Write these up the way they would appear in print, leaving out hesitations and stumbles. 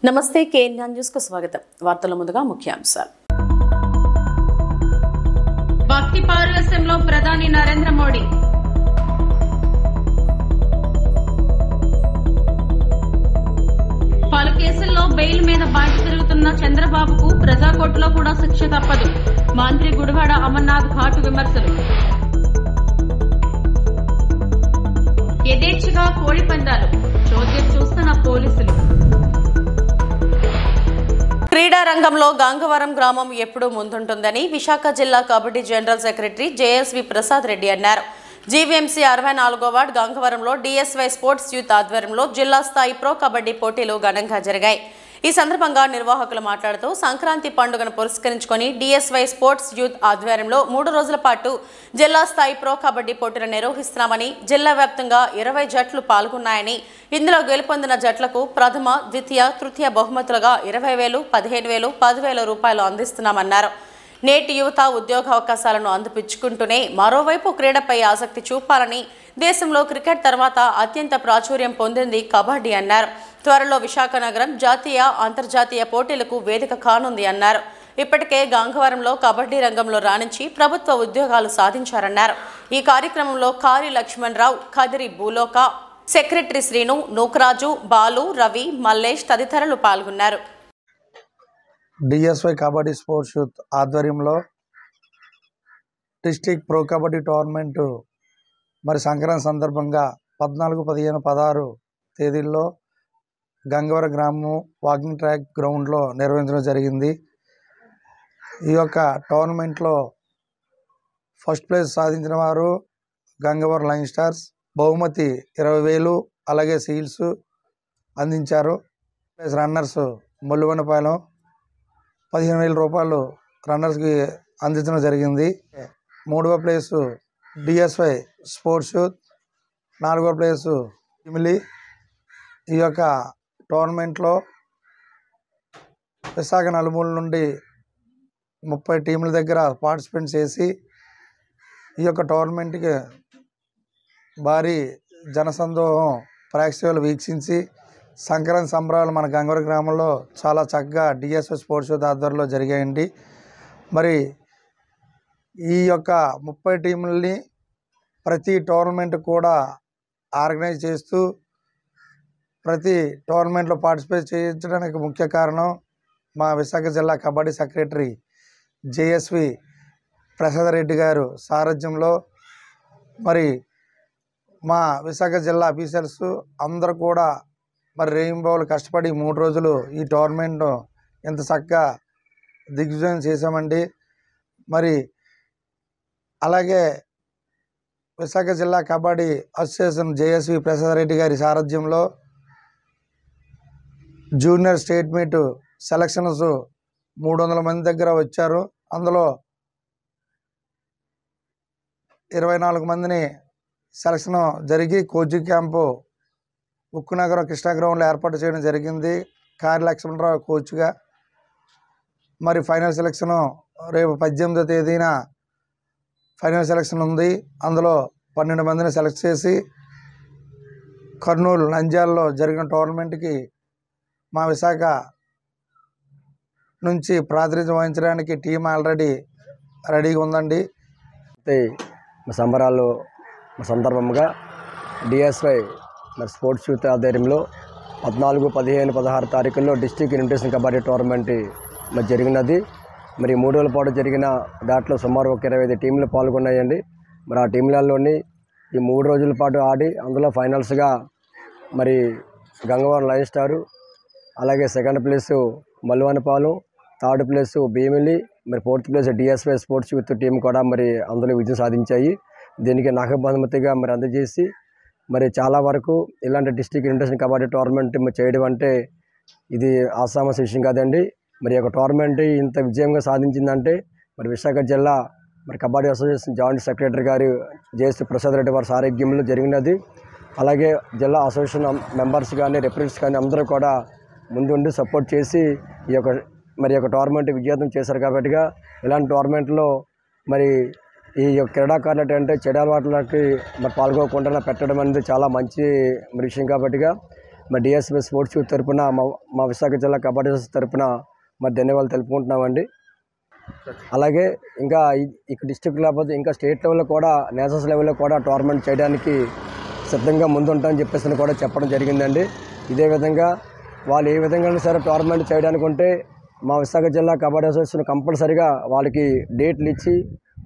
నమస్తే KNN news కు స్వాగతం. వార్తల ముందుగా ముఖ్యాంశాలు. భక్తి పారవస్యంలో ప్రధాని నరేంద్ర మోడీ. పలు కేసుల్లో బెయిల్ మీద బయట తిరుగుతున్న చంద్రబాబుకు ప్రజాకోర్టులో కూడా శిక్ష తప్పదు. మంత్రి గుడివాడ అమర్నాథ్ ఘాటు విమర్శలు. యథేచ్ఛగా కోడి పందాలు చోద్యం చూస్తున్న పోలీసులు. క్రీడా రంగంలో గంగవరం గ్రామం ఎప్పుడూ ముందుంటుందని విశాఖ జిల్లా kabaddi general secretary JSV Prasad Reddy అన్నారు. జీవీఎంసీ 64వ వార్డు గంగవరంలో డిఎస్వై స్పోర్ట్స్ యూత్ ఆధ్వర్యంలో జిల్లా స్థాయి ప్రో కబడ్డీ పోటీలు ఘనంగా జరిగాయి. ఈ సందర్భంగా నిర్వాహకులు మాట్లాడుతూ సంక్రాంతి పండుగను పురస్కరించుకొని డిఎస్వై స్పోర్ట్స్ యూత్ ఆధ్వర్యంలో 3 రోజుల పాటు జిల్లా స్థాయి ప్రో కబడ్డీ పోటీలు నిర్వహిస్తున్నామని, జిల్లా వ్యాప్తంగా 20 జట్లు పాల్గొన్నాయని, ఇందులో గెలుపొందిన జట్లకు ప్రథమ, ద్వితీయ, తృతీయ బహుమతులుగా 20,000, 15,000, 10,000 రూపాయలు అందిస్తున్నామన్నారు. నేటి యువత ఉద్యోగ అవకాశాలను అందిపుచ్చుకుంటూనే మరోవైపు క్రీడపై ఆసక్తి చూపాలని, దేశంలో క్రికెట్ తర్వాత అత్యంత ప్రాచుర్యం పొందింది కబడ్డీ అన్నారు. త్వరలో విశాఖ నగరం జాతీయ, అంతర్జాతీయ పోటీలకు వేదిక కానుంది అన్నారు. ఇప్పటికే గంగవరంలో కబడ్డీ రంగంలో రాణించి ప్రభుత్వ ఉద్యోగాలు సాధించారన్నారు. ఈ కార్యక్రమంలో కారి లక్ష్మణరావు, కదిరి భూలోక, సెక్రటరీ శ్రీను, నూకరాజు, బాలు, రవి, మల్లేష్ తదితరులు పాల్గొన్నారు. డిఎస్వై కబడ్డీ స్పోర్ట్స్ యూత్ ఆధ్వర్యంలో డిస్ట్రిక్ట్ ప్రో కబడ్డీ టోర్నమెంటు మరి సంక్రాంతి సందర్భంగా 14, 15, 16 తేదీల్లో గంగవరం గ్రామం వాకింగ్ ట్రాక్ గ్రౌండ్లో నిర్వహించడం జరిగింది. ఈ యొక్క టోర్నమెంట్లో ఫస్ట్ ప్లేస్ సాధించిన వారు గంగవరం లయన్ స్టార్స్, బహుమతి 20,000 అలాగే సీల్స్ అందించారు. ప్లస్ రన్నర్స్ ముల్లువనపాలెం 15,000 రూపాయలు రన్నర్స్కి అందించడం జరిగింది. 3వ ప్లేసు డిఎస్వై స్పోర్ట్స్ యూత్, 4వ ప్లేసు ఇమిలి. ఈ యొక్క టోర్నమెంట్లో విశాఖ నలుమూల నుండి 30 టీముల దగ్గర పార్టిసిపేట్ చేసి ఈ యొక్క టోర్నమెంట్కి భారీ జనసందోహం ప్రేక్షకులు వీక్షించి సంక్రాంతి సంబరాలు మన గంగవరం గ్రామంలో చాలా చక్కగా డిఎస్వై స్పోర్ట్స్ యూత్ ఆధ్వర్యంలో జరిగాయండి. మరి ఈ యొక్క 30 టీములని ప్రతి టోర్నమెంట్ కూడా ఆర్గనైజ్ చేస్తూ ప్రతి టోర్నమెంట్లో పార్టిసిపేట్ చేయించడానికి ముఖ్య కారణం మా విశాఖ జిల్లా కబడ్డీ సెక్రటరీ జేఎస్వి ప్రసాద్ రెడ్డి గారు సారథ్యంలో మరి మా విశాఖ జిల్లా ఆఫీసర్స్ అందరూ కూడా మరి రెయిన్బోలు కష్టపడి 3 రోజులు ఈ టోర్నమెంట్ ఎంత చక్కగా దిగ్విజయం చేశామండి. మరి అలాగే విశాఖ జిల్లా కబడ్డీ అసోసియేషన్ జేఎస్వి ప్రసాద్ రెడ్డి గారి సారథ్యంలో జూనియర్ స్టేట్ మీట్ సెలక్షన్స్ 300 మంది దగ్గర వచ్చారు. అందులో 24 మందిని సెలక్షన్ జరిగి కోచింగ్ క్యాంపు ఉక్కునగరం కృష్ణా గ్రౌండ్లో ఏర్పాటు చేయడం జరిగింది. కారి లక్ష్మణరావు కోచ్గా. మరి ఫైనల్ సెలక్షను రేపు 18వ తేదీన ఫైనల్ సెలక్షన్ ఉంది. అందులో 12 మందిని సెలెక్ట్ చేసి కర్నూలు, నంద్యాలలో జరిగిన టోర్నమెంట్కి మా విశాఖ నుంచి ప్రాతినిధ్యం వహించడానికి టీం ఆల్రెడీ రెడీగా ఉందండి. సంబరాలు సందర్భంగా డిఎస్వై మరి స్పోర్ట్స్ యూత్ ఆధ్వర్యంలో 14, 15, 16 తారీఖుల్లో డిస్ట్రిక్ట్ ఇన్విటేషన్ కబడ్డీ టోర్నమెంట్ మరి జరిగినది. మరి 3 రోజుల పాటు జరిగిన దాంట్లో సుమారు ఒక 25 టీంలు పాల్గొన్నాయండి. మరి ఆ టీంలలోని ఈ 3 రోజుల పాటు ఆడి అందులో ఫైనల్స్గా మరి గంగవరం లయన్ స్టారు, అలాగే second place Malluvanapalem, third place Bheemili, మరి 4th place DSY sports youth team కూడా మరి అందులో విజయం సాధించాయి. దీనికి నాకు బహుమతిగా మరి అందజేసి మరి చాలా వరకు ఇలాంటి డిస్ట్రిక్ట్ ఇన్విటేషన్ కబడ్డీ టోర్నమెంట్ చేయడం అంటే ఇది ఆసామాస విషయం కాదండి. మరి ఒక టోర్నమెంట్ ఇంత విజయంగా సాధించిందంటే మరి విశాఖ జిల్లా మరి కబడ్డీ అసోసియేషన్ జాయింట్ సెక్రటరీ గారు జేఎస్వి ప్రసాద్ రెడ్డి వారి సారథ్యంలో జరిగినది. అలాగే జిల్లా అసోసియేషన్ మెంబర్స్ కానీ రిప్రజెంటేటివ్స్ కానీ అందరూ కూడా ముందుండి సపోర్ట్ చేసి ఈ యొక్క టోర్నమెంట్ విజయవంతం చేశారు. కాబట్టిగా ఇలాంటి టోర్నమెంట్లో మరి ఈ క్రీడాకారులు అంటే చెడు అలవాట్లకి మరి పాల్గొకుండా పెట్టడం అనేది చాలా మంచి విషయం. కాబట్టిగా మరి డిఎస్వై స్పోర్ట్స్ యూత్ తరపున మా విశాఖ జిల్లా కబడ్డీ తరపున మరి ధన్యవాదాలు తెలుపుకుంటున్నామండి. అలాగే ఇంకా ఇక్కడ డిస్ట్రిక్ట్ లేకపోతే ఇంకా స్టేట్ లెవెల్లో కూడా నేషనల్స్ లెవెల్లో కూడా టోర్నమెంట్ చేయడానికి సిద్ధంగా ముందుంటామని చెప్పేసి కూడా చెప్పడం జరిగిందండి. ఇదే విధంగా వాళ్ళు ఏ విధంగా సరే టోర్నమెంట్ చేయడానికి ఉంటే మా విశాఖ జిల్లా కబడ్డీ అసోసియేషన్ కంపల్సరీగా వాళ్ళకి డేట్లు ఇచ్చి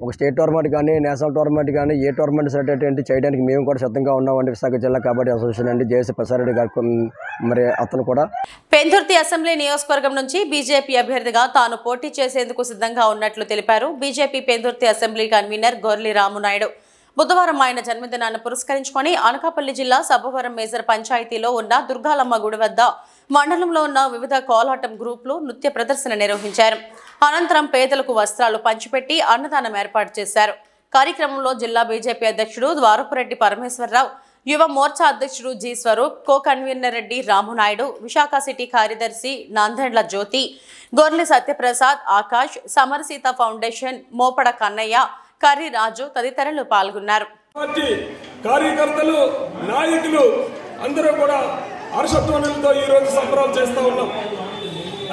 ఒక స్టేట్ టోర్నమెంట్ కానీ నేషనల్ టోర్నమెంట్ కానీ ఏ టోర్నమెంట్ సర్టిఫికేట్ చేయడానికి మేము కూడా సిద్ధంగా ఉన్నామండి. విశాఖ జిల్లా కబడ్డీ అసోసియేషన్ అండి జేఎస్ ప్రసాద్ రెడ్డి గారు మరి అతను కూడా పెందుర్తి అసెంబ్లీ నియోజకవర్గం నుంచి బీజేపీ అభ్యర్థిగా తాను పోటీ చేసేందుకు సిద్ధంగా ఉన్నట్లు తెలిపారు BJP Pendurthi assembly convener Gorli Ramu Naidu. బుధవారం ఆయన జన్మదినాన్ని పురస్కరించుకొని అనకాపల్లి జిల్లా సబ్బవరం మేజర్ పంచాయతీలో ఉన్న దుర్గాలమ్మ గుడి వద్ద మండలంలో ఉన్న వివిధ కోలాటం గ్రూపులు నృత్య ప్రదర్శన నిర్వహించారు. అనంతరం పేదలకు వస్త్రాలు పంచిపెట్టి అన్నదానం ఏర్పాటు చేశారు. కార్యక్రమంలో జిల్లా బీజేపీ అధ్యక్షుడు ద్వారపురెడ్డి పరమేశ్వరరావు, యువ మోర్చా అధ్యక్షుడు G Swaroop, co convener Reddy Ramunaidu, Visakha city కార్యదర్శి నాందెండ్ల జ్యోతి, గొర్లి సత్యప్రసాద్, ఆకాష్, సమరసీత ఫౌండేషన్ మోపడ కన్నయ్య, కర్రి రాజు తదితరులు పాల్గొన్నారు. కార్యకర్తలు నాయకులు అందరూ కూడా హర్షధ్వనులతో ఈ రోజు సంబరాలు చేస్తా ఉన్నాం.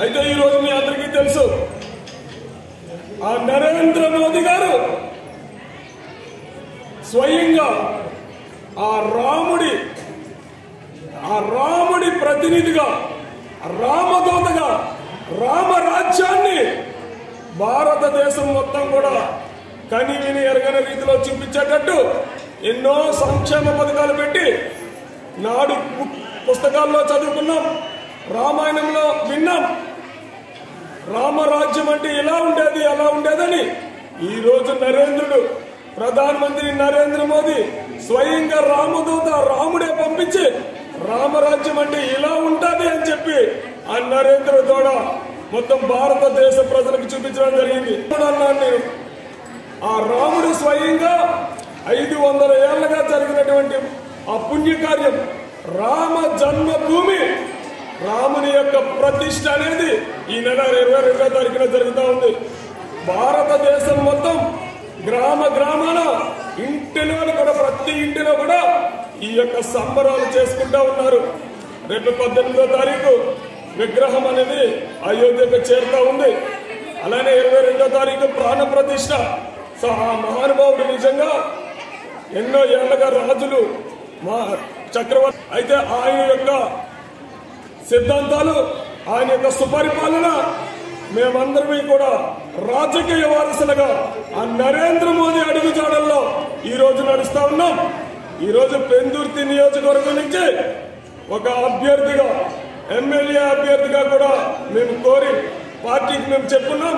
అయితే ఈ రోజు మీ అందరికీ తెలుసు ఆ నరేంద్ర మోదీ గారు స్వయంగా ఆ రాముడి ప్రతినిధిగా రామదూతగా రామరాజ్యాన్ని భారతదేశం మొత్తం కూడా కని విని ఎరగని రీతిలో చూపించేటట్టు ఎన్నో సంక్షేమ పథకాలు పెట్టి నాడు పుస్తకాల్లో చదువుకున్నాం, రామాయణంలో విన్నాం. రామరాజ్యం అంటే ఇలా ఉండేది అలా ఉండేదని ఈ రోజు నరేంద్రుడు ప్రధానమంత్రి నరేంద్ర మోదీ స్వయంగా రామదూత రాముడే పంపించి రామరాజ్యం అంటే ఇలా ఉంటది అని చెప్పి ఆ నరేంద్ర దూడ మొత్తం భారతదేశ ప్రజలకు చూపించడం జరిగింది. నేను ఆ రాముడు స్వయంగా 500 ఏళ్లుగా జరిగినటువంటి ఆ పుణ్యకార్యం రామ జన్మభూమి రాముని యొక్క ప్రతిష్ఠ అనేది ఈ నెల 22వ తారీఖున జరుగుతూ ఉంది. భారతదేశం మొత్తం గ్రామాల ఇంటిలో కూడా ప్రతి ఇంటిలో కూడా ఈ యొక్క సంబరాలు చేసుకుంటా ఉన్నారు. రేపు 18వ తారీఖు విగ్రహం అనేది అయోధ్యకు చేరుతా ఉంది. అలానే 22వ తారీఖు ప్రాణ ప్రతిష్ఠ. సో ఆ మహానుభావుడు నిజంగా ఎన్నో ఏళ్లగా రాజులు చక్రవర్తి అయితే ఆయన యొక్క సిద్ధాంతాలు ఆయన యొక్క సుపరిపాలన మేమందరమీ కూడా రాజకీయ వారసులుగా ఆ నరేంద్ర మోదీ అడుగుజాడల్లో ఈ రోజు నడుస్తా ఉన్నాం. ఈ రోజు పెందుర్తి నియోజకవర్గం నుంచి ఒక అభ్యర్థిగా ఎమ్మెల్యే అభ్యర్థిగా కూడా మేము కోరి పార్టీకి మేము చెప్పున్నాం.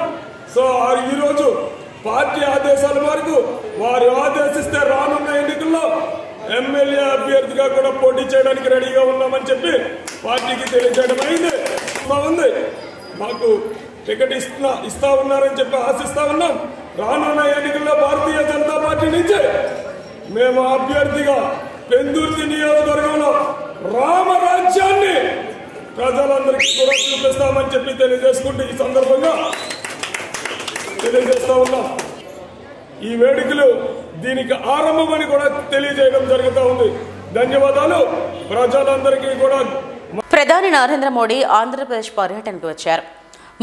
సో ఈ రోజు పార్టీ ఆదేశాల మేరకు వారు ఆదేశిస్తే రానున్న ఎన్నికల్లో ఎమ్మెల్యే అభ్యర్థిగా కూడా పోటీ చేయడానికి రెడీగా ఉన్నామని చెప్పి పార్టీకి తెలియజేయడం అయింది. మాకు టికెట్ ఇస్తా ఉన్నారని చెప్పి ఆశిస్తా ఉన్నాం. రానున్న ఎన్నికల్లో భారతీయ జనతా పార్టీ నుంచి మేము అభ్యర్థిగా పెందుర్తి నియోజకవర్గంలో రామరాజ్యాన్ని ప్రజలందరికీ కూడా చూపిస్తామని చెప్పి తెలియజేసుకుంటూ ఈ సందర్భంగా తెలియజేస్తా ఉన్నాం. ఈ వేడుకలు దీనికి ఆరంభమని కూడా తెలియజేయడం జరుగుతూ ఉంది. ధన్యవాదాలు ప్రజలందరికీ కూడా. ప్రధాని నరేంద్ర మోడీ ఆంధ్రప్రదేశ్ పర్యటనకు వచ్చారు.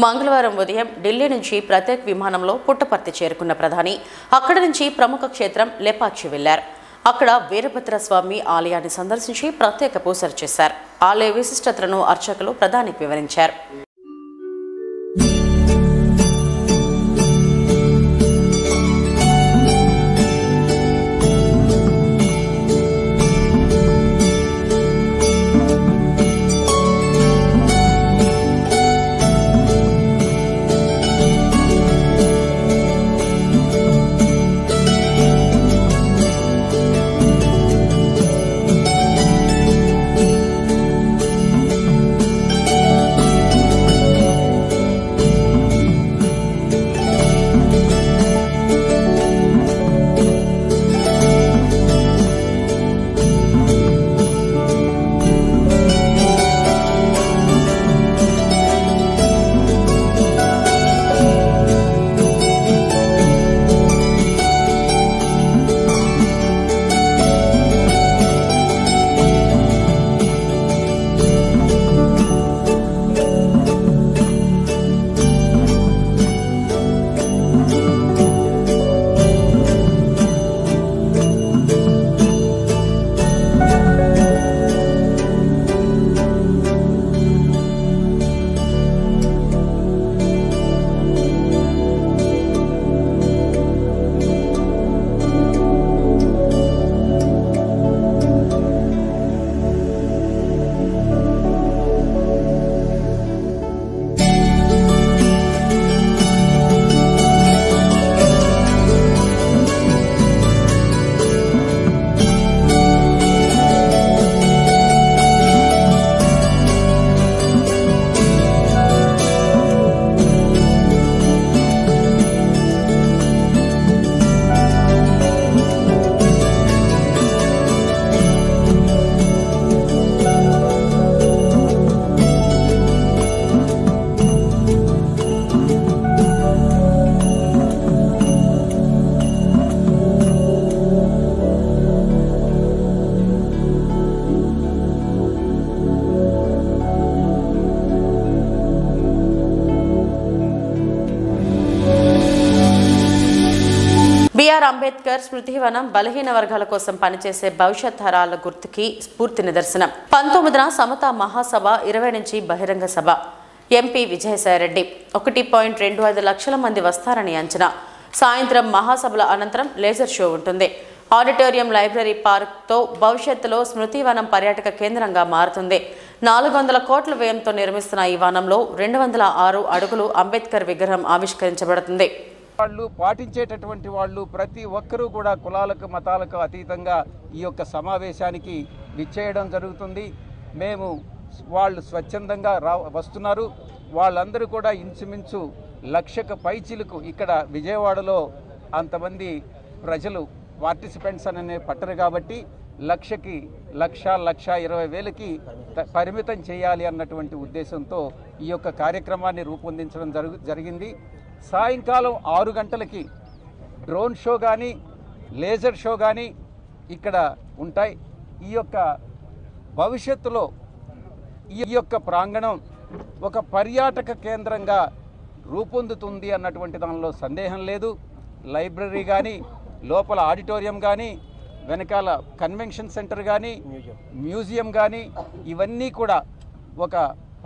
మంగళవారం ఉదయం ఢిల్లీ నుంచి ప్రత్యేక విమానంలో పుట్టపర్తి చేరుకున్న ప్రధాని అక్కడి నుంచి ప్రముఖ క్షేత్రం లేపాక్షి వెళ్లారు. అక్కడ వీరభద్రస్వామి ఆలయాన్ని సందర్శించి ప్రత్యేక పూజలు చేశారు. ఆలయ విశిష్టతలను అర్చకులు ప్రధానికి వివరించారు. అంబేద్కర్ స్మృతివనం బలహీన వర్గాల కోసం పనిచేసే భవిష్యత్ తరాల గుర్తుకి స్ఫూర్తి నిదర్శనం. 19న సమతా మహాసభ, 20 నుంచి బహిరంగ సభ. ఎంపీ విజయసాయిరెడ్డి 1.25 లక్షల మంది వస్తారని అంచనా. సాయంత్రం మహాసభల అనంతరం లేజర్ షో ఉంటుంది. ఆడిటోరియం, లైబ్రరీ, పార్క్తో భవిష్యత్తులో స్మృతివనం పర్యాటక కేంద్రంగా మారుతుంది. 400 కోట్ల వ్యయంతో నిర్మిస్తున్న ఈ వనంలో 206 అడుగులు అంబేద్కర్ విగ్రహం ఆవిష్కరించబడుతుంది. వాళ్ళు పాటించేటటువంటి వాళ్ళు ప్రతి ఒక్కరూ కూడా కులాలకు మతాలకు అతీతంగా ఈ యొక్క సమావేశానికి విచ్చేయడం జరుగుతుంది. మేము వాళ్ళు స్వచ్ఛందంగా వస్తున్నారు. వాళ్ళందరూ కూడా ఇంచుమించు 1,00,000 పైచిలకు ఇక్కడ విజయవాడలో అంతమంది ప్రజలు పార్టిసిపెంట్స్ అనే పట్టరు కాబట్టి 1,00,000కి 1,20,000కి పరిమితం చేయాలి అన్నటువంటి ఉద్దేశంతో ఈ యొక్క కార్యక్రమాన్ని రూపొందించడం జరిగింది. సాయంకాలం 6 గంటలకి డ్రోన్ షో కానీ లేజర్ షో కానీ ఇక్కడ ఉంటాయి. ఈ యొక్క భవిష్యత్తులో ఈ యొక్క ప్రాంగణం ఒక పర్యాటక కేంద్రంగా రూపొందుతుంది అన్నటువంటి దానిలో సందేహం లేదు. లైబ్రరీ కానీ, లోపల ఆడిటోరియం కానీ, వెనకాల కన్వెన్షన్ సెంటర్ కానీ, మ్యూజియం కానీ ఇవన్నీ కూడా ఒక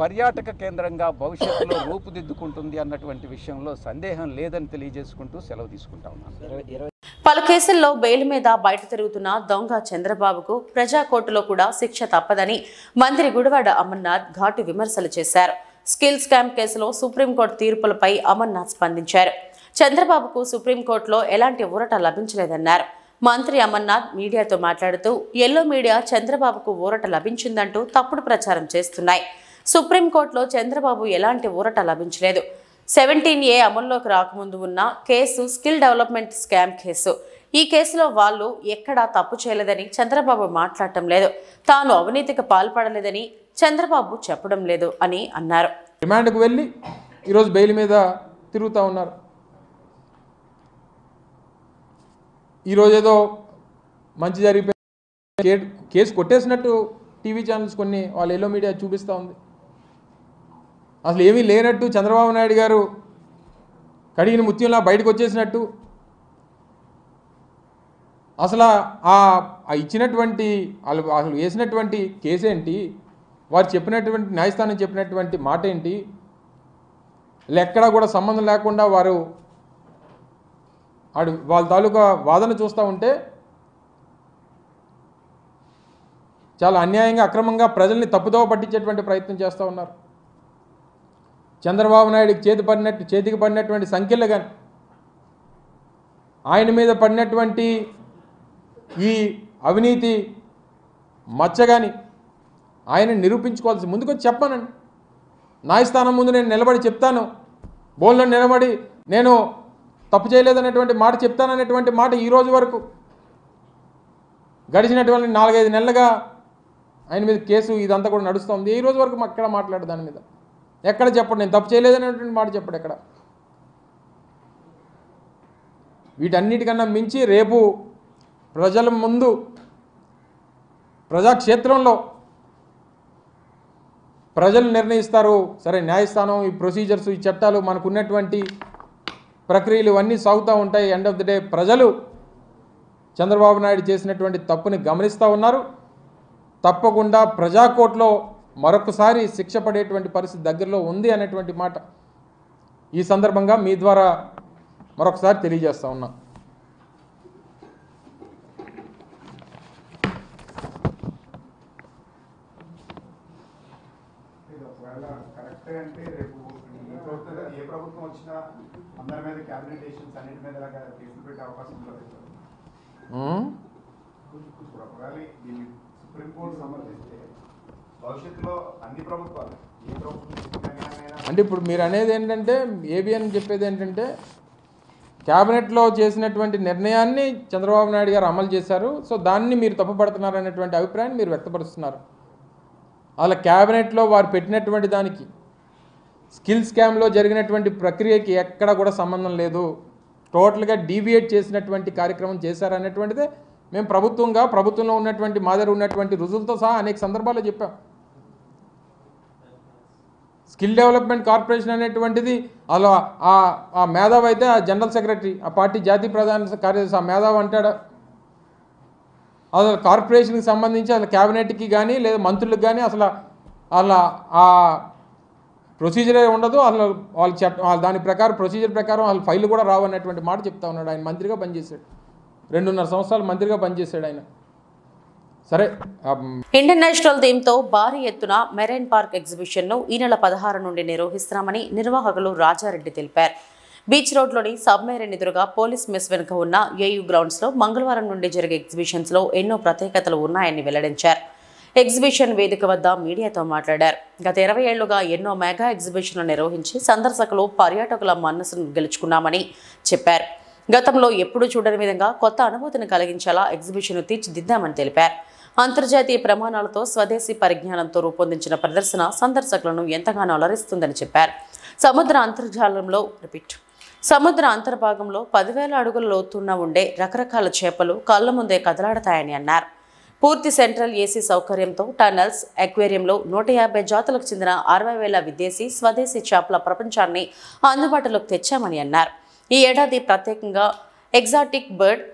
పర్యాటక కేంద్రంగా భవిష్యత్తులో రూపుదిద్దుకుంటుంది అన్నటువంటి విషయంలో సందేహం లేదని తెలియజేసుకుంటూ సెలవు తీసుకుంటా ఉన్నాను. పలు కేసుల్లో బెయిల్ మీద బయట తిరుగుతున్న దొంగ చంద్రబాబుకు ప్రజా కోర్టులో కూడా శిక్ష తప్పదని మంత్రి గుడివాడ అమర్నాథ్ ఘాటు విమర్శలు చేశారు. స్కిల్ స్కామ్ కేసులో సుప్రీంకోర్టు తీర్పులపై అమర్నాథ్ స్పందించారు. చంద్రబాబుకు సుప్రీంకోర్టులో ఎలాంటి ఊరట లభించలేదన్నారు. మంత్రి అమర్నాథ్ మీడియాతో మాట్లాడుతూ ఎల్లో మీడియా చంద్రబాబుకు ఊరట లభించిందంటూ తప్పుడు ప్రచారం చేస్తున్నాయి. సుప్రీంకోర్టులో చంద్రబాబు ఎలాంటి ఊరట లభించలేదు. 17A అమల్లోకి రాకముందు ఉన్న case skill development scam case. ఈ కేసులో వాళ్ళు ఎక్కడా తప్పు చేయలేదని చంద్రబాబు మాట్లాడటం లేదు. తాను అవినీతికి పాల్పడలేదని చంద్రబాబు చెప్పడం లేదు అని అన్నారు. రిమాండ్కు వెళ్ళి ఈరోజు బెయిల్ మీద తిరుగుతూ ఉన్నారు. ఈరోజు ఏదో మంచి జరిగిపోయి కేసు కొట్టేసినట్టు టీవీ ఛానల్స్ కొన్ని వాళ్ళ ఎల్లో మీడియా చూపిస్తూ ఉంది. అసలు ఏమీ లేనట్టు చంద్రబాబు నాయుడు గారు కడిగిన ముత్యంలా బయటకు వచ్చేసినట్టు, అసలు ఇచ్చినటువంటి అసలు వేసినటువంటి కేసేంటి, వారు చెప్పినటువంటి న్యాయస్థానం చెప్పినటువంటి మాట ఏంటి, ఎక్కడా కూడా సంబంధం లేకుండా వారు వాళ్ళ తాలూకా వాదన చూస్తూ ఉంటే చాలా అన్యాయంగా, అక్రమంగా ప్రజల్ని తప్పుదోవ పట్టించేటువంటి ప్రయత్నం చేస్తూ ఉన్నారు. చంద్రబాబు నాయుడికి చేతికి పడినటువంటి సంఖ్యలు కానీ, ఆయన మీద పడినటువంటి ఈ అవినీతి మచ్చ కానీ ఆయన నిరూపించుకోవాల్సి ముందుకొచ్చి చెప్పానండి. న్యాయస్థానం ముందు నేను నిలబడి చెప్తాను, బోన్లో నిలబడి నేను తప్పు చేయలేదనేటువంటి మాట చెప్తాననేటువంటి మాట ఈ రోజు వరకు గడిచినటువంటి 4-5 నెలలుగా ఆయన మీద కేసు ఇదంతా కూడా నడుస్తుంది. ఈ రోజు వరకు ఎక్కడ మాట్లాడు దాని మీద, ఎక్కడ చెప్పండి నేను తప్పు చేయలేదనేటువంటి మాట చెప్పడు ఎక్కడ. వీటన్నిటికన్నా మించి రేపు ప్రజల ముందు ప్రజాక్షేత్రంలో ప్రజలు నిర్ణయిస్తారు. సరే, న్యాయస్థానం ఈ ప్రొసీజర్స్, ఈ చట్టాలు, మనకున్నటువంటి ప్రక్రియలు ఇవన్నీ సాగుతూ ఉంటాయి. ఎండ్ ఆఫ్ ది డే ప్రజలు చంద్రబాబు నాయుడు చేసినటువంటి తప్పుని గమనిస్తూ ఉన్నారు. తప్పకుండా ప్రజాకోర్టులో మరొకసారి శిక్ష పడేటువంటి పరిస్థితి దగ్గరలో ఉంది అనేటువంటి మాట ఈ సందర్భంగా మీ ద్వారా మరొకసారి తెలియజేస్తా ఉన్నా. అంటే ఇప్పుడు మీరు అనేది ఏంటంటే, ఏబిఎన్ చెప్పేది ఏంటంటే, క్యాబినెట్లో చేసినటువంటి నిర్ణయాన్ని చంద్రబాబు నాయుడు గారు అమలు చేశారు, సో దాన్ని మీరు తప్పుపడుతున్నారు అనేటువంటి అభిప్రాయాన్ని మీరు వ్యక్తపరుస్తున్నారు. అలా క్యాబినెట్లో వారు పెట్టినటువంటి దానికి స్కిల్ స్కామ్లో జరిగినటువంటి ప్రక్రియకి ఎక్కడ కూడా సంబంధం లేదు, టోటల్గా డీవియేట్ చేసినటువంటి కార్యక్రమం చేశారనేటువంటిదే మేము ప్రభుత్వంలో ఉన్నటువంటి మా దగ్గర ఉన్నటువంటి రుజువులతో సహా అనేక సందర్భాల్లో చెప్పాం. స్కిల్ డెవలప్మెంట్ కార్పొరేషన్ అనేటువంటిది అలా ఆ మేధావి అయితే ఆ జనరల్ సెక్రటరీ, ఆ పార్టీ జాతీయ ప్రధాన కార్యదర్శి ఆ మేధావి అంటాడా? అసలు కార్పొరేషన్కి సంబంధించి అసలు క్యాబినెట్కి కానీ లేదా మంత్రులకు కానీ అసలు అలా ఆ ప్రొసీజరే ఉండదు. అసలు వాళ్ళ దాని ప్రకారం ప్రొసీజర్ ప్రకారం వాళ్ళ ఫైల్ కూడా రావన్నటువంటి మాట చెప్తా ఉన్నాడు. ఆయన మంత్రిగా పనిచేశాడు, 2.5 సంవత్సరాలు మంత్రిగా పనిచేశాడు ఆయన. సరే, ఇంటర్నేషనల్ థీమ్తో భారీ ఎత్తున మెరైన్ పార్క్ ఎగ్జిబిషన్ను ఈ నెల 16 నుండి నిర్వహిస్తున్నామని నిర్వాహకులు రాజారెడ్డి తెలిపారు. బీచ్ రోడ్లోని సబ్మెరైన్ ఎదురుగా పోలీస్ మెస్ వెనుక ఉన్న ఏయూ గ్రౌండ్స్లో మంగళవారం నుండి జరిగే ఎగ్జిబిషన్స్లో ఎన్నో ప్రత్యేకతలు ఉన్నాయని వెల్లడించారు. ఎగ్జిబిషన్ వేదిక వద్ద మీడియాతో మాట్లాడారు. గత 20 ఏళ్లుగా ఎన్నో మెగా ఎగ్జిబిషన్లు నిర్వహించి సందర్శకులు, పర్యాటకుల మనసును గెలుచుకున్నామని చెప్పారు. గతంలో ఎప్పుడూ చూడని విధంగా కొత్త అనుభూతిని కలిగించేలా ఎగ్జిబిషన్ను తీర్చిదిద్దామని తెలిపారు. అంతర్జాతీయ ప్రమాణాలతో స్వదేశీ పరిజ్ఞానంతో రూపొందించిన ప్రదర్శన సందర్శకులను ఎంతగానో అలరిస్తుందని చెప్పారు. సముద్ర అంతర్భాగంలో 10,000 అడుగుల లోతున్న ఉండే రకరకాల చేపలు కళ్ల ముందే కదలాడతాయని అన్నారు. పూర్తి సెంట్రల్ ఏసీ సౌకర్యంతో టనల్స్, అక్వేరియంలో 150 జాతులకు చెందిన 60,000 విదేశీ, స్వదేశీ చేపల ప్రపంచాన్ని అందుబాటులోకి తెచ్చామని అన్నారు. ఈ ఏడాది ప్రత్యేకంగా ఎగ్జాటిక్ బర్డ్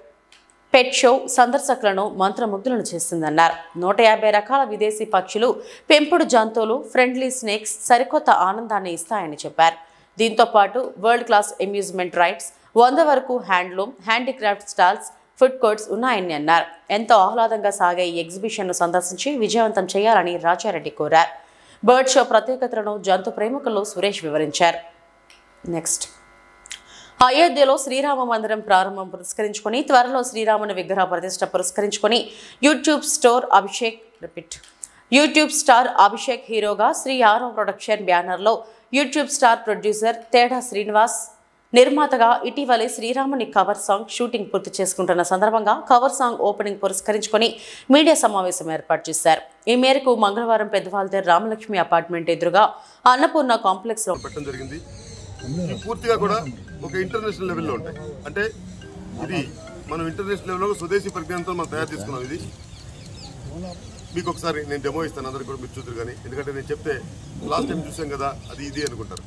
పెట్ షో సందర్శకులను మంత్రముగ్ధులను చేస్తుందన్నారు. 150 రకాల విదేశీ పక్షులు, పెంపుడు జంతువులు, ఫ్రెండ్లీ స్నేక్స్ సరికొత్త ఆనందాన్ని ఇస్తాయని చెప్పారు. దీంతో పాటు వరల్డ్ క్లాస్ అమ్యూజ్మెంట్ రైడ్స్, 100 వరకు handloom, handicraft stalls, food courts ఉన్నాయని అన్నారు. ఎంతో ఆహ్లాదంగా సాగే ఈ ఎగ్జిబిషన్ను సందర్శించి విజయవంతం చేయాలని రాజారెడ్డి కోరారు. బర్డ్ షో ప్రత్యేకతలను జంతు ప్రేమికులు సురేష్ వివరించారు. నెక్స్ట్, అయోధ్యలో శ్రీరామ మందిరం ప్రారంభం పురస్కరించుకొని త్వరలో శ్రీరాముని విగ్రహ ప్రతిష్ఠ పురస్కరించుకొని యూట్యూబ్ స్టార్ అభిషేక్ హీరోగా శ్రీ ఆరో ప్రొడక్షన్ బ్యానర్లో యూట్యూబ్ స్టార్ ప్రొడ్యూసర్ తేడా శ్రీనివాస్ నిర్మాతగా ఇటీవలే శ్రీరాముని కవర్ సాంగ్ షూటింగ్ పూర్తి చేసుకుంటున్న సందర్భంగా కవర్ సాంగ్ ఓపెనింగ్ పురస్కరించుకొని మీడియా సమావేశం ఏర్పాటు చేశారు. ఈ మేరకు మంగళవారం పెద్దవాల్తేరు రామలక్ష్మి అపార్ట్మెంట్ ఎదురుగా అన్నపూర్ణ కాంప్లెక్స్ లో పెట్టడం జరిగింది. పూర్తిగా కూడా ఒక ఇంటర్నేషనల్ లెవెల్లో ఉంటాయి. అంటే ఇది మనం ఇంటర్నేషనల్ లెవెల్లో స్వదేశీ పరిజ్ఞానంతో మనం తయారు చేసుకున్నాం. ఇది మీకు ఒకసారి నేను డెమో ఇస్తాను, అందరికీ కూడా మీరు చూద్దరు. కానీ ఎందుకంటే నేను చెప్తే లాస్ట్ టైం చూసాం కదా అది ఇది అనుకుంటారు.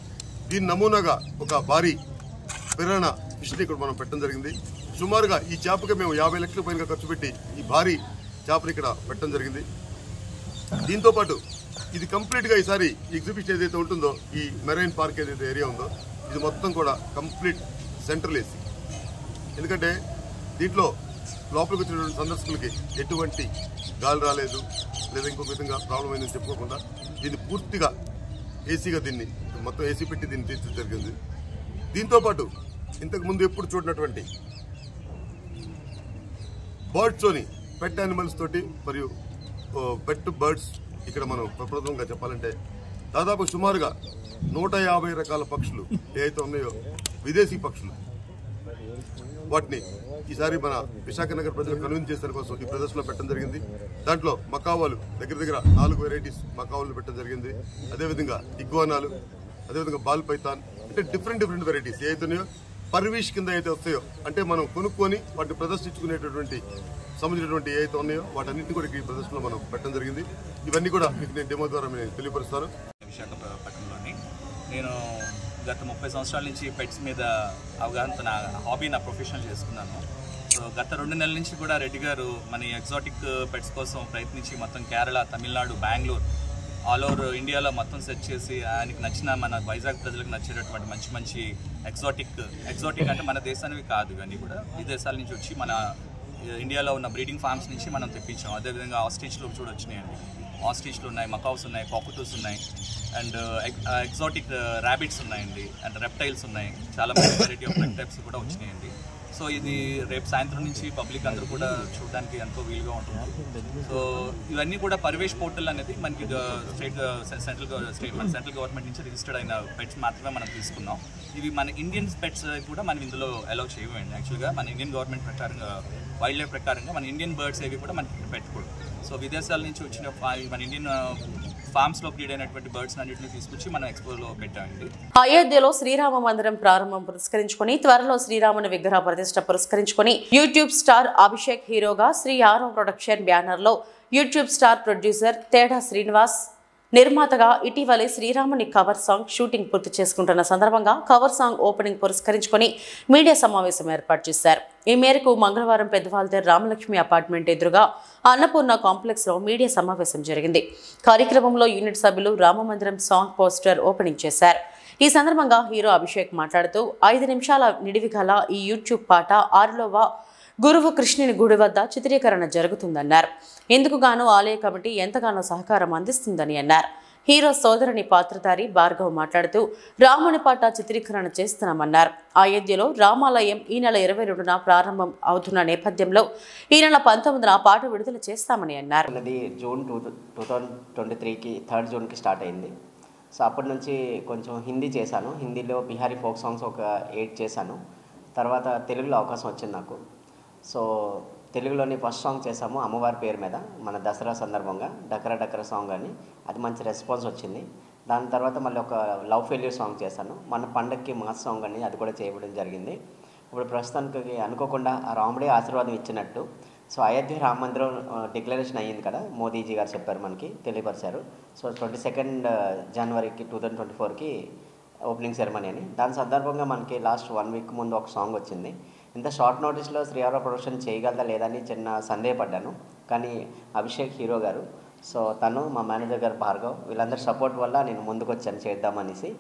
దీని నమూనాగా ఒక భారీ పిరానా ఫిష్ని ఇక్కడ మనం పెట్టడం జరిగింది. సుమారుగా ఈ చేపకి మేము 50 లక్షల పైన ఖర్చు పెట్టి ఈ భారీ చేపని ఇక్కడ పెట్టడం జరిగింది. దీంతోపాటు ఇది కంప్లీట్గా ఈసారి ఎగ్జిబిషన్ ఏదైతే ఉంటుందో, ఈ మెరైన్ పార్క్ ఏదైతే ఏరియా ఉందో ఇది మొత్తం కూడా కంప్లీట్ సెంట్రల్ ఏసీ. ఎందుకంటే దీంట్లో లోపలికి వచ్చినటువంటి సందర్శకులకి ఎటువంటి గాలి రాలేదు లేదా ఇంకొక విధంగా ప్రాబ్లం అయిందని చెప్పుకోకుండా దీన్ని పూర్తిగా ఏసీగా దీన్ని మొత్తం ఏసీ పెట్టి దీన్ని తీర్చడం జరిగింది. దీంతోపాటు ఇంతకుముందు ఎప్పుడు చూడనటువంటి బర్డ్స్తోని పెట్ యానిమల్స్ తోటి మరియు పెట్ బర్డ్స్ ఇక్కడ మనం ప్రప్రథమంగా చెప్పాలంటే దాదాపు సుమారుగా 150 రకాల పక్షులు ఏవైతే ఉన్నాయో విదేశీ పక్షులు, వాటిని ఈసారి మన విశాఖ నగర ప్రజలకు కన్విన్స్ చేసే కోసం ఈ ప్రదర్శనలో పెట్టడం జరిగింది. దాంట్లో మకావాలు దగ్గర 4 వెరైటీస్ మకావాలు పెట్టడం జరిగింది. అదేవిధంగా ఇగ్వానాలు, అదేవిధంగా బాల్ పైథాన్, అంటే డిఫరెంట్ వెరైటీస్ ఏవైతున్నాయో పర్వీష్ కింద అయితే వస్తాయో, అంటే మనం కొనుక్కొని వాటిని ప్రదర్శించుకునేటటువంటి సంబంధించినటువంటి ఏవైతే ఉన్నాయో వాటన్నింటినీ కూడా ఈ ప్రదర్శనలో మనం పెట్టడం జరిగింది. ఇవన్నీ కూడా మీకు నేను డెమో ద్వారా నేను తెలియపరుస్తాను. విశాఖపట్నంలోని నేను గత 30 సంవత్సరాల నుంచి పెట్స్ మీద అవగాహనతో నా హాబీ, నా ప్రొఫెషనల్ చేసుకున్నాను. సో గత 2 నెలల నుంచి కూడా రెడ్డి గారు మన ఎగ్జాటిక్ పెట్స్ కోసం ప్రయత్నించి మొత్తం కేరళ, తమిళనాడు, బెంగళూరు, ఆల్ ఓవర్ ఇండియాలో మొత్తం సెర్చ్ చేసి ఆయనకి నచ్చిన మన వైజాగ్ ప్రజలకు నచ్చేటటువంటి మంచి ఎగ్జాటిక్ అంటే మన దేశానివి కాదు ఇవన్నీ కూడా విదేశాల నుంచి వచ్చి మన ఇండియాలో ఉన్న బ్రీడింగ్ ఫార్మ్స్ నుంచి మనం తెప్పించాం. అదేవిధంగా ఆస్ట్రిచ్లో కూడా వచ్చినాయండి. ఆస్ట్రిచ్లు ఉన్నాయి, మకావ్స్ ఉన్నాయి, కాకటూస్ ఉన్నాయి, అండ్ ఎగ్జాటిక్ ర్యాబిట్స్ ఉన్నాయండి, అండ్ రెప్టైల్స్ ఉన్నాయి. చాలా మంచి వెరైటీ ఆఫ్ రెప్టైల్స్ కూడా వచ్చినాయండి. సో ఇది రేపు సాయంత్రం నుంచి పబ్లిక్ అందరూ కూడా చూడడానికి ఎంతో వీలుగా ఉంటుంది. సో ఇవన్నీ కూడా పరివేష్ పోర్టల్ అనేది మనకి సెంట్రల్ గవర్నమెంట్ నుంచి రిజిస్టర్డ్ అయిన పెట్స్ మాత్రమే మనం తీసుకున్నాం. ఇవి మన ఇండియన్ పెట్స్ కూడా మనం ఇందులో అలౌ చేయమండి. యాక్చువల్గా మన ఇండియన్ గవర్నమెంట్ ప్రకారంగా, వైల్డ్ లైఫ్ ప్రకారంగా మన ఇండియన్ బర్డ్స్ ఏవి కూడా మనకి పెట్టకూడదు. సో విదేశాల నుంచి వచ్చిన మన ఇండియన్ ఫార్మ్స్ లో బ్రీడ్ అయినటువంటి బర్డ్స్ అన్నింటిని తీసుకొచ్చి మనం ఎక్స్పోలో పెట్టామండి. అయోధ్యలో శ్రీరామ మందిరం ప్రారంభం పురస్కరించుకొని త్వరలో శ్రీరాముని విగ్రహ ప్రతిష్ఠ పురస్కరించుకొని యూట్యూబ్ స్టార్ అభిషేక్ హీరోగా శ్రీ ఆరో ప్రొడక్షన్ బ్యానర్ లో యూట్యూబ్ స్టార్ ప్రొడ్యూసర్ తేడా శ్రీనివాస్ నిర్మాతగా ఇటీవలే శ్రీరాముని కవర్ సాంగ్ షూటింగ్ పూర్తి చేసుకుంటున్న సందర్భంగా కవర్ సాంగ్ ఓపెనింగ్ పురస్కరించుకొని మీడియా సమావేశం ఏర్పాటు చేశారు. ఈ మేరకు మంగళవారం పెద్దవాల్తేరు రామలక్ష్మి అపార్ట్మెంట్ ఎదురుగా అన్నపూర్ణ కాంప్లెక్స్ లో మీడియా సమావేశం జరిగింది. కార్యక్రమంలో యూనిట్ సభ్యులు రామమందిరం సాంగ్ పోస్టర్ ఓపెనింగ్ చేశారు. ఈ సందర్భంగా హీరో అభిషేక్ మాట్లాడుతూ 5 నిమిషాల నిడివి గల ఈ యూట్యూబ్ పాట 6వ గురువు కృష్ణుని గుడి వద్ద చిత్రీకరణ జరుగుతుందన్నారు. ఇందుకు గాను ఆలయ కమిటీ ఎంతగానో సహకారం అందిస్తుందని అన్నారు. హీరో సోదరుని పాత్రధారి భార్గవ్ మాట్లాడుతూ రాముని పాట చిత్రీకరణ చేస్తున్నామన్నారు. అయోధ్యలో రామాలయం ఈ నెల 22న ప్రారంభం అవుతున్న నేపథ్యంలో ఈ నెల 19న పాట విడుదల చేస్తామని అన్నారు. జూన్ 2023కి 3rd జూన్కి స్టార్ట్ అయింది. సో అప్పటి నుంచి కొంచెం హిందీ చేశాను. హిందీలో బిహారీ ఫోక్ సాంగ్స్ ఒక 8 చేశాను. తర్వాత తెలుగులో అవకాశం వచ్చింది నాకు. సో తెలుగులోని ఫస్ట్ సాంగ్ చేసాము అమ్మవారి పేరు మీద, మన దసరా సందర్భంగా డకరా డకరా సాంగ్ అని. అది మంచి రెస్పాన్స్ వచ్చింది. దాని తర్వాత మళ్ళీ ఒక లవ్ ఫెయిల్యూర్ సాంగ్ చేశాను. మన పండగకి మాస్ సాంగ్ అని అది కూడా చేయడం జరిగింది. ఇప్పుడు ప్రస్తుతానికి అనుకోకుండా ఆ రాముడే ఆశీర్వాదం ఇచ్చినట్టు సో అయోధ్య రామ మందిరం డిక్లరేషన్ అయ్యింది కదా, మోదీజీ గారు చెప్పారు, మనకి తెలియపరిచారు. సో 22 జనవరికి 2024కి ఓపెనింగ్ సెరమనీ అని. దాని సందర్భంగా మనకి లాస్ట్ 1 వీక్ ముందు ఒక సాంగ్ వచ్చింది. ఇంత షార్ట్ నోటీస్లో శ్రీహార ప్రొడక్షన్ చేయగలదా లేదని చిన్న సందేహపడ్డాను. కానీ అభిషేక్ హీరో గారు, సో తను, మా మేనేజర్ గారు భార్గవ్, వీళ్ళందరి సపోర్ట్ వల్ల నేను ముందుకు వచ్చాను చేద్దామనేసి.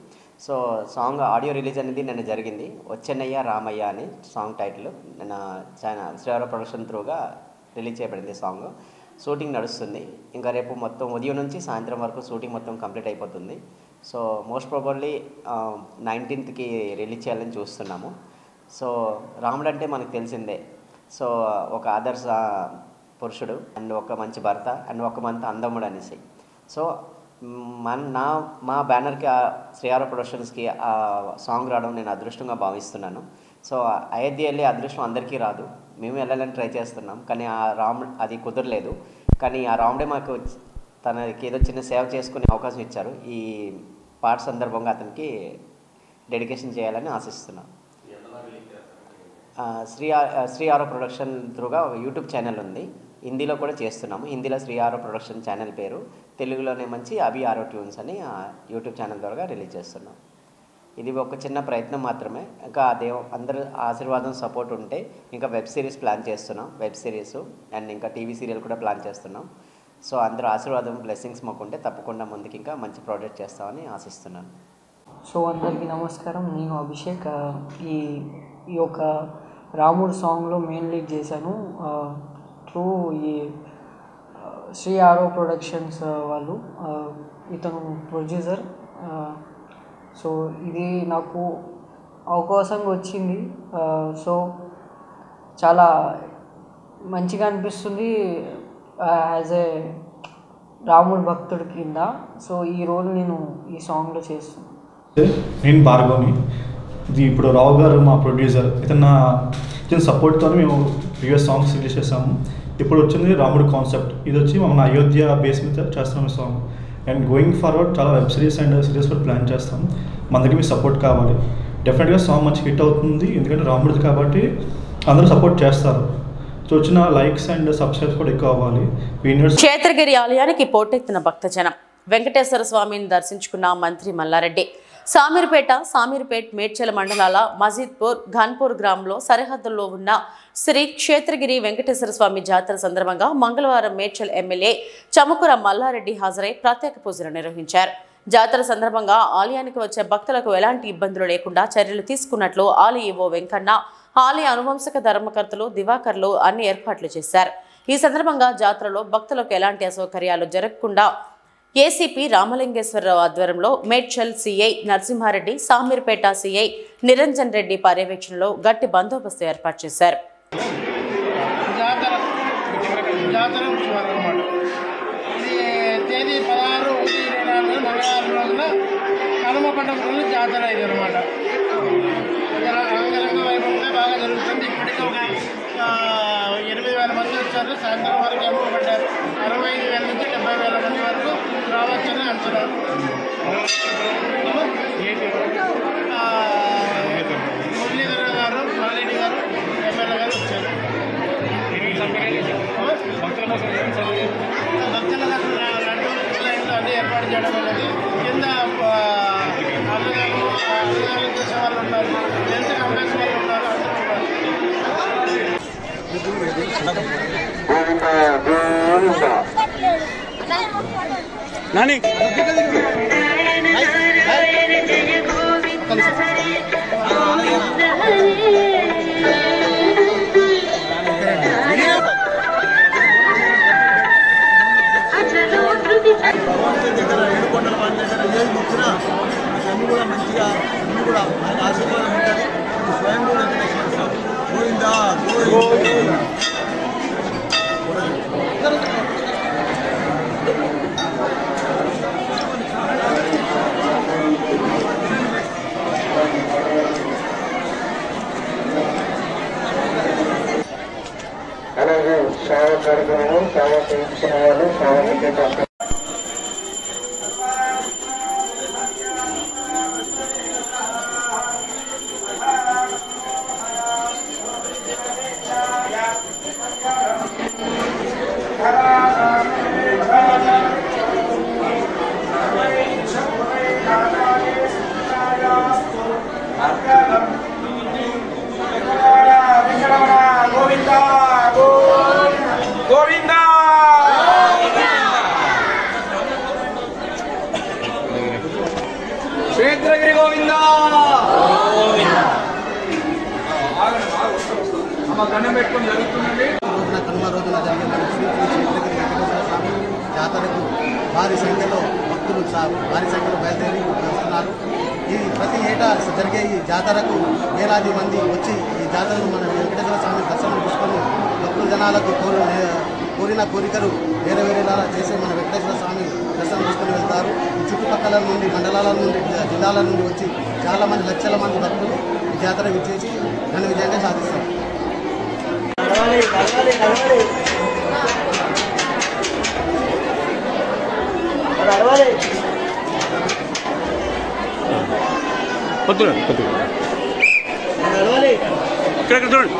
సో సాంగ్ ఆడియో రిలీజ్ అనేది నిన్న జరిగింది. వచ్చన్నయ్య రామయ్య అని సాంగ్ టైటిల్ నిన్న శ్రీహార ప్రొడక్షన్ త్రూగా రిలీజ్ చేయబడింది. సాంగ్ షూటింగ్ నడుస్తుంది. ఇంకా రేపు మొత్తం ఉదయం నుంచి సాయంత్రం వరకు షూటింగ్ మొత్తం కంప్లీట్ అయిపోతుంది. సో మోస్ట్ ప్రాబబ్లీ 19థ్కి రిలీజ్ చేయాలని చూస్తున్నాము. సో రాముడు అంటే మనకు తెలిసిందే. సో ఒక ఆదర్శ పురుషుడు అండ్ ఒక మంచి భర్త అండ్ ఒక మంచి అందముడు అనేసి. సో మా బ్యానర్కి శ్రీహార ప్రొడక్షన్స్కి ఆ సాంగ్ రావడం నేను అదృష్టంగా భావిస్తున్నాను. సో అయోధ్య వెళ్ళే అదృష్టం అందరికీ రాదు. మేము వెళ్ళాలని ట్రై చేస్తున్నాం, కానీ ఆ రాముడు అది కుదరలేదు. కానీ ఆ రాముడే మాకు తనకి ఏదో చిన్న సేవ చేసుకునే అవకాశం ఇచ్చారు. ఈ పాట సందర్భంగా అతనికి డెడికేషన్ చేయాలని ఆశిస్తున్నాను. శ్రీహార ప్రొడక్షన్ త్రూగా యూట్యూబ్ ఛానల్ ఉంది. హిందీలో కూడా చేస్తున్నాము. హిందీలో శ్రీహార ప్రొడక్షన్ ఛానల్ పేరు, తెలుగులోనే మంచి అభి ఆరో ట్యూన్స్ అని యూట్యూబ్ ఛానల్ ద్వారా రిలీజ్ చేస్తున్నాం. ఇది ఒక చిన్న ప్రయత్నం మాత్రమే. ఇంకా అందరూ ఆశీర్వాదం సపోర్ట్ ఉంటే ఇంకా వెబ్ సిరీస్ ప్లాన్ చేస్తున్నాం. వెబ్ సిరీస్ అండ్ ఇంకా టీవీ సీరియల్ కూడా ప్లాన్ చేస్తున్నాం. సో అందరూ ఆశీర్వాదం బ్లెస్సింగ్స్ మాకుంటే తప్పకుండా ముందుకు ఇంకా మంచి ప్రాజెక్ట్ చేస్తామని ఆశిస్తున్నాను. సో అందరికీ నమస్కారం. నేను అభిషేక్. ఈ యొక్క రాముడు సాంగ్లో మెయిన్ లీడ్ చేశాను త్రూ ఈ శ్రీహార ప్రొడక్షన్స్ వాళ్ళు. ఇతను ప్రొడ్యూసర్. సో ఇది నాకు అవకాశంగా వచ్చింది. సో చాలా మంచిగా అనిపిస్తుంది యాజ్ ఏ రాముడు భక్తుడి కింద. సో ఈ రోల్ నేను ఈ సాంగ్లో చేస్తున్నాను. నేను భార్గవ్ని. ఇది ఇప్పుడు రావు గారు మా ప్రొడ్యూసర్. ఇతని సపోర్ట్తో మేము ప్రీవియస్ సాంగ్స్ రిలీజ్ చేసాము. ఇప్పుడు వచ్చింది రాముడు కాన్సెప్ట్. ఇది వచ్చి మన అయోధ్య బేస్ మీద చేస్తున్నాం సాంగ్. అండ్ గోయింగ్ ఫార్వర్డ్ చాలా వెబ్ సిరీస్ అండ్ సిరీస్ కూడా ప్లాన్ చేస్తాం. మన దగ్గర మీ సపోర్ట్ కావాలి. డెఫినెట్గా సాంగ్ మంచి హిట్ అవుతుంది, ఎందుకంటే రాముడిది కాబట్టి అందరూ సపోర్ట్ చేస్తారు. సో వచ్చిన లైక్స్ అండ్ సబ్స్క్రైబ్స్ కూడా ఎక్కువ అవ్వాలి. క్షేత్రగిరి ఆలయానికి పోటెత్తిన భక్తజనం. వెంకటేశ్వర స్వామిని దర్శించుకున్న మంత్రి మల్లారెడ్డి సామీర్పేట్ మేడ్చల మండలాల మజీద్పూర్ ఘన్పూర్ గ్రామంలో సరిహద్దుల్లో ఉన్న శ్రీ క్షేత్రగిరి వెంకటేశ్వర స్వామి జాతర సందర్భంగా మంగళవారం మేడ్చల్ ఎమ్మెల్యే చముకుర మల్లారెడ్డి హాజరై ప్రత్యేక పూజలు నిర్వహించారు. జాతర సందర్భంగా ఆలయానికి వచ్చే భక్తులకు ఎలాంటి ఇబ్బందులు లేకుండా చర్యలు తీసుకున్నట్లు ఆలయ ఈవో వెంకన్న, ఆలయ అనువంశక ధర్మకర్తలు దివాకర్లు అన్ని ఏర్పాట్లు చేశారు. ఈ సందర్భంగా జాతరలో భక్తులకు ఎలాంటి అసౌకర్యాలు జరగకుండా ఏసీపీ రామలింగేశ్వరరావు ఆధ్వర్యంలో మేడ్చల్ సీఐ నరసింహారెడ్డి, సామీర్పేట సీఐ నిరంజన్ రెడ్డి పర్యవేక్షణలో గట్టి బందోబస్తు ఏర్పాటు చేశారు. తేదీ 16/1/24 మంగళవారం రోజున కనుమ పండుగ రోజు జాతర ఇది అనమాట. అంగరంగ వైభవంగా బాగా జరుగుతుంది. ఇప్పటికీ ఒక 8,000 మంది వచ్చారు. సాయంత్రం వరకు ఎంపబడ్డారు. 65,000 నుంచి 70,000 మంది వరకు రావచ్చని అంచనా. మురళీధర్ గారు, మల్రెడ్డి గారు, ఎమ్మెల్యే గారు వచ్చారు. భక్తుల కోసం లడ్డు లైన్లో అన్ని ఏర్పాటు ఏర్పాటు చేయడం అనేది కింద అన్నదానం చేసే వాళ్ళు ఉన్నారు, హెల్త్ కంపెనీస్ వాళ్ళు ఉన్నారు, నాని ఏడుకొండల వారి దగ్గర ఏది వచ్చినా అన్నీ కూడా మంచిగా అన్నీ కూడా ఆయన ఆశీర్వాదం ఉంటుంది. స్వయంగా వెంకటేశ్వర స్వామి గోవిందా గోవిందా. అలాగే సేవ కార్యక్రమం సేవ చేయించుకున్న వాళ్ళు సేవ క్షేత్రగిరి గోవిందా దండం పెట్టుకుని జరుగుతుందండి. కనుమ రోజున జరిగే మన శ్రీ క్షేత్రగిరి వెంకటేశ్వర స్వామి జాతరకు భారీ సంఖ్యలో భక్తులు భారీ సంఖ్యలో బయలుదేరి వస్తున్నారు. ఈ ప్రతి ఏటా జరిగే ఈ జాతరకు వేలాది మంది వచ్చి ఈ జాతరను మన వెంకటేశ్వర స్వామి దర్శనం చేసుకొని భక్తుల జనాలకు కోరిన కోరికలు వేరే వేరేలా చేసి మన వెంకటేశ్వర స్వామి దర్శనం చేసుకుని వెళ్తారు. ఈ చుట్టుపక్కల నుండి మండలాల నుండి జిల్లాల నుండి వచ్చి చాలామంది లక్షల మంది భక్తులు ఈ జాతర విచ్చేసి ఘన విజయంగా సాధిస్తారు. పొద్దున ఇక్కడ చూడండి.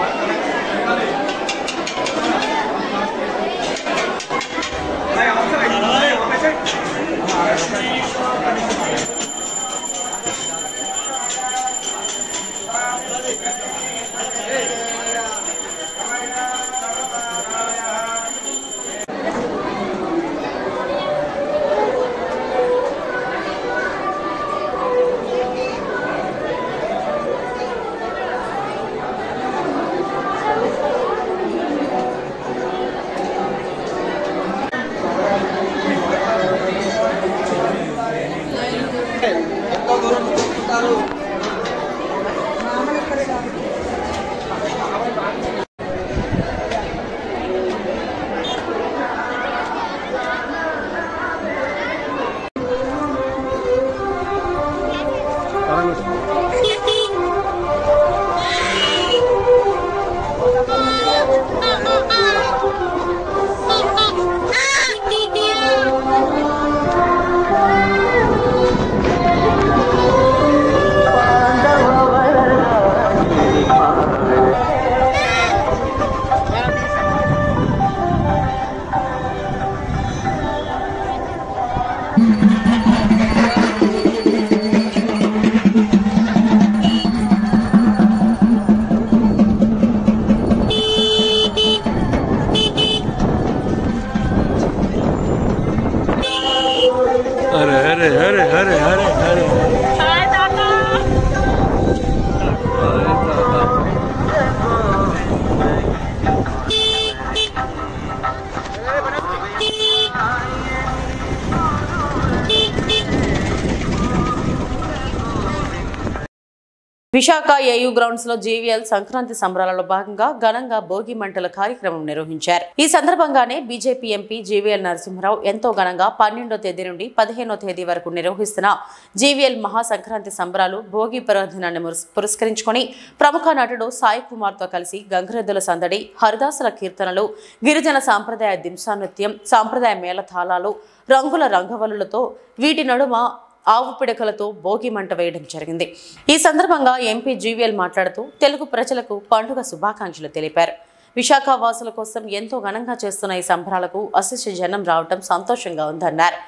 अरे अरे अरे अरे अरे अरे విశాఖ ఏయూ గ్రౌండ్స్ లో జీవీఎల్ సంక్రాంతి సంబరాలలో భాగంగా ఘనంగా భోగి మంటల కార్యక్రమం నిర్వహించారు. ఈ సందర్భంగానే బీజేపీ ఎంపీ జీవీఎల్ నరసింహరావు ఎంతో ఘనంగా 12వ తేదీ నుండి 15వ తేదీ వరకు నిర్వహిస్తున్న జీవీఎల్ మహా సంక్రాంతి సంబరాలు భోగి పర్వదినాన్ని పురస్కరించుకొని ప్రముఖ నటుడు సాయి కుమార్ తో కలిసి గంగరెద్దుల సందడి, హరిదాసుల కీర్తనలు, గిరిజన సాంప్రదాయ దింసా నృత్యం, సాంప్రదాయ మేళతాళాలు, రంగుల రంగవల్లులతో వీటి నడుమ ఆవు పిడకలతో భోగి మంట వేయడం జరిగింది. ఈ సందర్భంగా ఎంపీ జీవీఎల్ మాట్లాడుతూ తెలుగు ప్రజలకు పండుగ శుభాకాంక్షలు తెలిపారు. విశాఖ వాసుల కోసం ఎంతో ఘనంగా చేస్తున్న ఈ సంబరాలకు అశేష జనం రావడం సంతోషంగా ఉందన్నారు.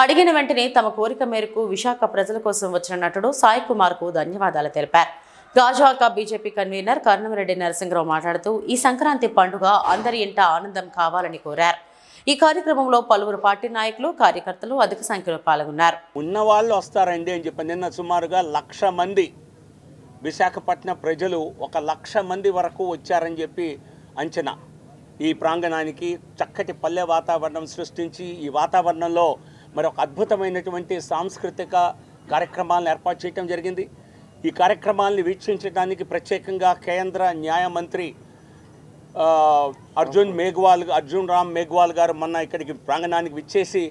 అడిగిన వెంటనే తమ కోరిక మేరకు విశాఖ ప్రజల కోసం వచ్చిన నటుడు సాయి కుమార్కు ధన్యవాదాలు తెలిపారు. గాజువాక బీజేపీ కన్వీనర్ కర్ణంరెడ్డి నరసింహరావు మాట్లాడుతూ ఈ సంక్రాంతి పండుగ అందరి ఇంట ఆనందం కావాలని కోరారు. ఈ కార్యక్రమంలో పలువురు పార్టీ నాయకులు, కార్యకర్తలు అధిక సంఖ్యలో పాల్గొన్నారు. ఉన్నవాళ్ళు వస్తారండి అని చెప్పి నిన్న సుమారుగా 1,00,000 మంది విశాఖపట్నం ప్రజలు 1,00,000 మంది వరకు వచ్చారని చెప్పి అంచనా. ఈ ప్రాంగణానికి చక్కటి పల్లె వాతావరణం సృష్టించి ఈ వాతావరణంలో మరి ఒక అద్భుతమైనటువంటి సాంస్కృతిక కార్యక్రమాలను ఏర్పాటు చేయడం జరిగింది. ఈ కార్యక్రమాలను వీక్షించడానికి ప్రత్యేకంగా కేంద్ర న్యాయ మంత్రి అర్జున్ రామ్ మేఘ్వాల్ గారు మొన్న ఇక్కడికి ప్రాంగణానికి విచ్చేసి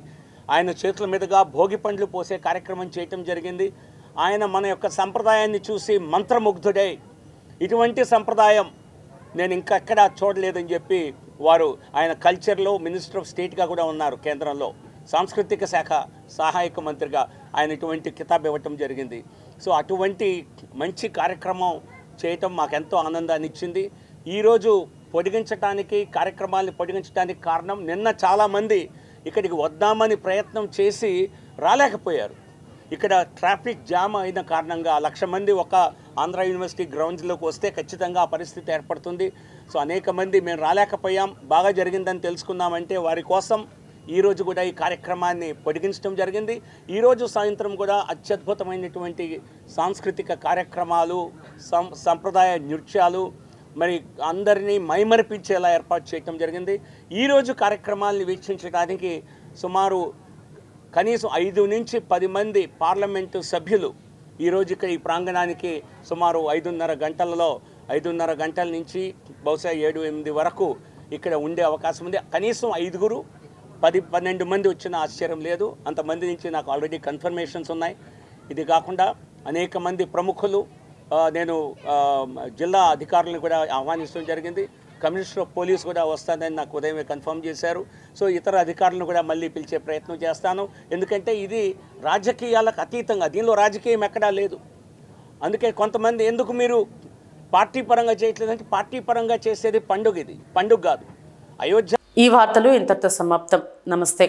ఆయన చేతుల మీదుగా భోగి పండ్లు పోసే కార్యక్రమం చేయటం జరిగింది. ఆయన మన యొక్క సంప్రదాయాన్ని చూసి మంత్రముగ్ధుడై ఇటువంటి సంప్రదాయం నేను ఇంకా ఎక్కడా చూడలేదని చెప్పి వారు ఆయన కల్చర్లో మినిస్టర్ ఆఫ్ స్టేట్గా కూడా ఉన్నారు. కేంద్రంలో సాంస్కృతిక శాఖ సహాయక మంత్రిగా ఆయన ఇటువంటి కితాబ్ ఇవ్వటం జరిగింది. సో అటువంటి మంచి కార్యక్రమం చేయటం మాకెంతో ఆనందాన్ని ఇచ్చింది. ఈరోజు కార్యక్రమాన్ని పొడిగించడానికి కారణం నిన్న చాలామంది ఇక్కడికి వద్దామని ప్రయత్నం చేసి రాలేకపోయారు. ఇక్కడ ట్రాఫిక్ జామ్ అయిన కారణంగా 1,00,000 మంది ఒక ఆంధ్ర యూనివర్సిటీ గ్రౌండ్స్లోకి వస్తే ఖచ్చితంగా ఆ పరిస్థితి ఏర్పడుతుంది. సో అనేక మంది మేము రాలేకపోయాం, బాగా జరిగిందని తెలుసుకున్నామంటే వారి కోసం ఈరోజు కూడా ఈ కార్యక్రమాన్ని పొడిగించడం జరిగింది. ఈరోజు సాయంత్రం కూడా అత్యద్భుతమైనటువంటి సాంస్కృతిక కార్యక్రమాలు, సంప్రదాయ నృత్యాలు మరి అందరినీ మైమరిపించేలా ఏర్పాటు చేయడం జరిగింది. ఈరోజు కార్యక్రమాలను వీక్షించడానికి సుమారు కనీసం 5 నుంచి 10 మంది పార్లమెంటు సభ్యులు ఈరోజు ఇక్కడ ఈ ప్రాంగణానికి సుమారు 5:30 గంటల నుంచి బహుశా 7-8 వరకు ఇక్కడ ఉండే అవకాశం ఉంది. కనీసం 5, 10-12 మంది వచ్చిన ఆశ్చర్యం లేదు. అంతమంది నుంచి నాకు ఆల్రెడీ కన్ఫర్మేషన్స్ ఉన్నాయి. ఇది కాకుండా అనేక మంది ప్రముఖులు, నేను జిల్లా అధికారులను కూడా ఆహ్వానించడం జరిగింది. కమిషనర్ ఆఫ్ పోలీస్ కూడా వస్తానని నాకు ఉదయమే కన్ఫర్మ్ చేశారు. సో ఇతర అధికారులను కూడా మళ్ళీ పిలిచే ప్రయత్నం చేస్తాను. ఎందుకంటే ఇది రాజకీయాలకు అతీతంగా, దీనిలో రాజకీయం ఎక్కడా లేదు. అందుకే కొంతమంది ఎందుకు మీరు పార్టీ పరంగా చేయట్లేదంటే పార్టీ పరంగా చేసేది పండుగ, ఇది పండుగ కాదు. అయోధ్య. ఈ వార్తలు ఇంతటితో సమాప్తం. నమస్తే.